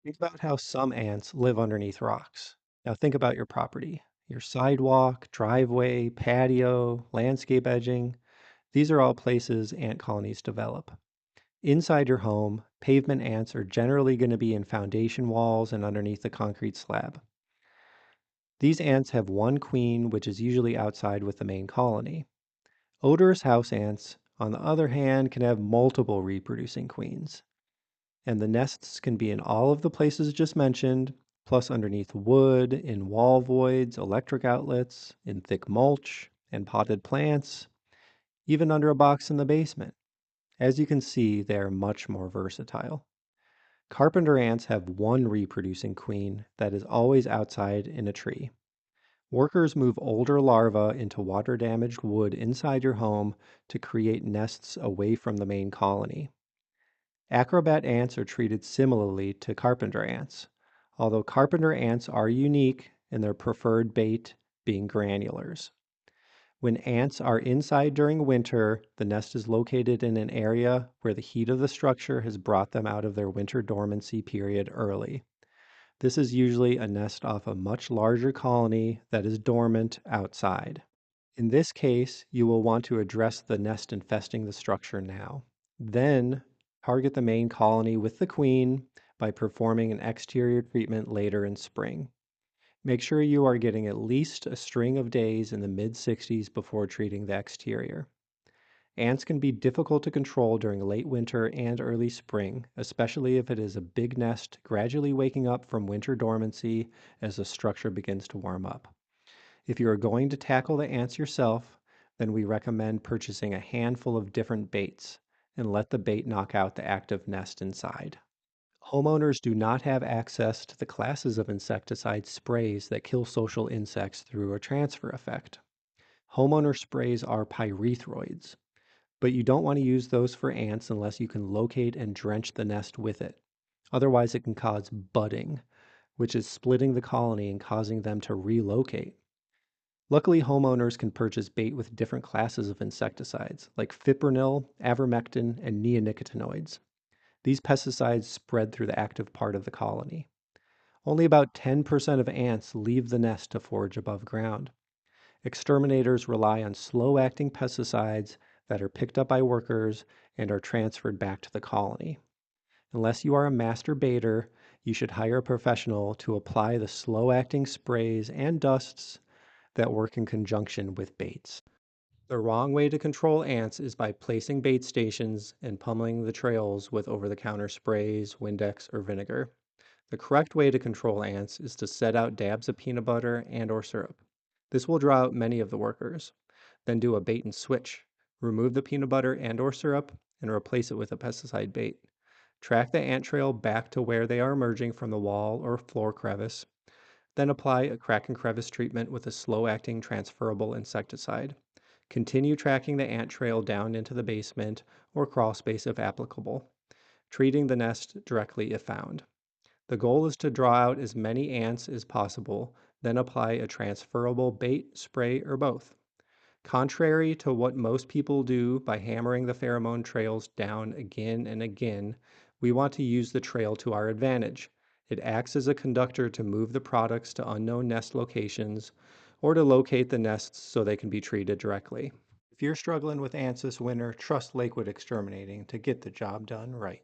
Think about how some ants live underneath rocks. Now think about your property, your sidewalk, driveway, patio, landscape edging. These are all places ant colonies develop. Inside your home, pavement ants are generally going to be in foundation walls and underneath the concrete slab. These ants have one queen, which is usually outside with the main colony. Odorous house ants, on the other hand, can have multiple reproducing queens. And the nests can be in all of the places just mentioned, plus underneath wood, in wall voids, electric outlets, in thick mulch, and potted plants, even under a box in the basement. As you can see, they are much more versatile. Carpenter ants have one reproducing queen that is always outside in a tree. Workers move older larvae into water damaged wood inside your home to create nests away from the main colony. Acrobat ants are treated similarly to carpenter ants, although carpenter ants are unique in their preferred bait being granulars. When ants are inside during winter, the nest is located in an area where the heat of the structure has brought them out of their winter dormancy period early. This is usually a nest off a much larger colony that is dormant outside. In this case, you will want to address the nest infesting the structure now. Then, target the main colony with the queen by performing an exterior treatment later in spring. Make sure you are getting at least a string of days in the mid 60s before treating the exterior. Ants can be difficult to control during late winter and early spring, especially if it is a big nest gradually waking up from winter dormancy as the structure begins to warm up. If you are going to tackle the ants yourself, then we recommend purchasing a handful of different baits and let the bait knock out the active nest inside. Homeowners do not have access to the classes of insecticide sprays that kill social insects through a transfer effect. Homeowner sprays are pyrethroids, but you don't want to use those for ants unless you can locate and drench the nest with it. Otherwise, it can cause budding, which is splitting the colony and causing them to relocate. Luckily, homeowners can purchase bait with different classes of insecticides, like fipronil, avermectin, and neonicotinoids. These pesticides spread through the active part of the colony. Only about 10% of ants leave the nest to forage above ground. Exterminators rely on slow acting pesticides that are picked up by workers and are transferred back to the colony. Unless you are a master baiter, you should hire a professional to apply the slow acting sprays and dusts that work in conjunction with baits. The wrong way to control ants is by placing bait stations and pummeling the trails with over the counter sprays, Windex, or vinegar. The correct way to control ants is to set out dabs of peanut butter and or syrup. This will draw out many of the workers. Then do a bait and switch. Remove the peanut butter and or syrup and replace it with a pesticide bait. Track the ant trail back to where they are emerging from the wall or floor crevice. Then apply a crack and crevice treatment with a slow-acting transferable insecticide. Continue tracking the ant trail down into the basement or crawl space if applicable, treating the nest directly if found. The goal is to draw out as many ants as possible, then apply a transferable bait, spray, or both. Contrary to what most people do by hammering the pheromone trails down again and again, we want to use the trail to our advantage. It acts as a conductor to move the products to unknown nest locations or to locate the nests so they can be treated directly. If you're struggling with ants this winter, trust Lakewood Exterminating to get the job done right.